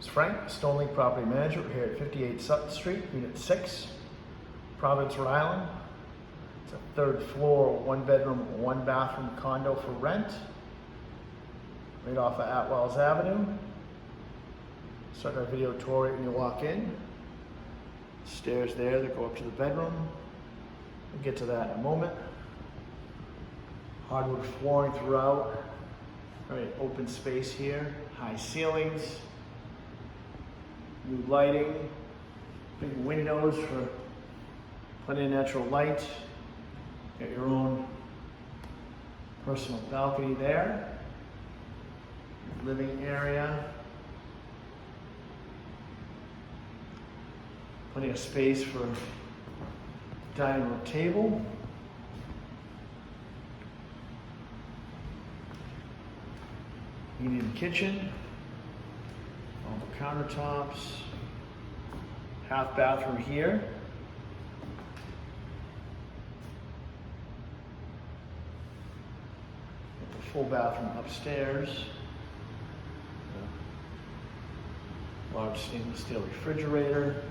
It's Frank, Stonelink Property Manager. We're here at 58 Sutton Street, Unit 6, Providence, Rhode Island. It's a third floor, 1 bedroom, 1 bathroom condo for rent, right off of Atwells Avenue. Start our video tour right when you walk in. Stairs there that go up to the bedroom. We'll get to that in a moment. Hardwood flooring throughout. Right, open space here, high ceilings. New lighting, big windows for plenty of natural light. Got your own personal balcony there. Living area. Plenty of space for dining room table. Medium kitchen. All the countertops, half bathroom here. The full bathroom upstairs. Large stainless steel refrigerator,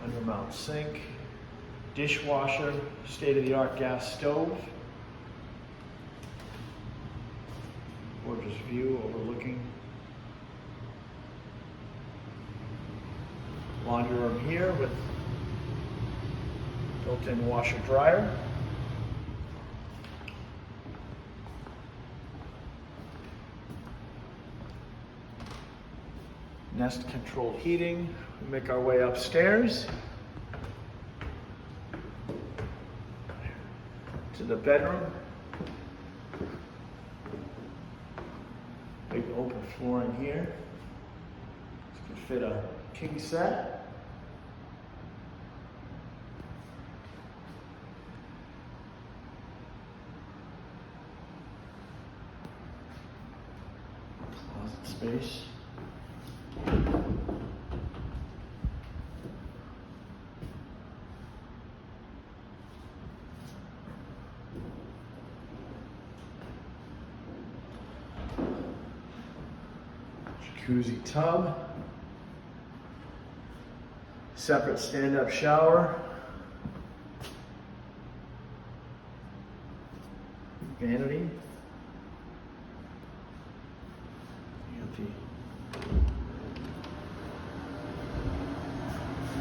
undermount sink, dishwasher, state-of-the-art gas stove. Gorgeous view overlooking laundry room here with built-in washer dryer. Nest controlled heating. We make our way upstairs to the bedroom. Big open flooring here. This can fit a king set. Closet space. Jacuzzi tub. Separate stand-up shower. Vanity.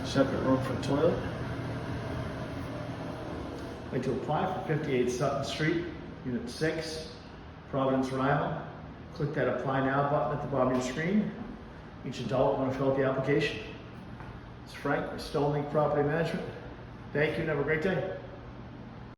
Separate room for toilet. I'd like to apply for 58 Sutton Street, Unit 6, Providence, Rhode Island. Click that Apply Now button at the bottom of your screen. Each adult want to fill out the application. It's Frank with Stonelink Property Management. Thank you and have a great day.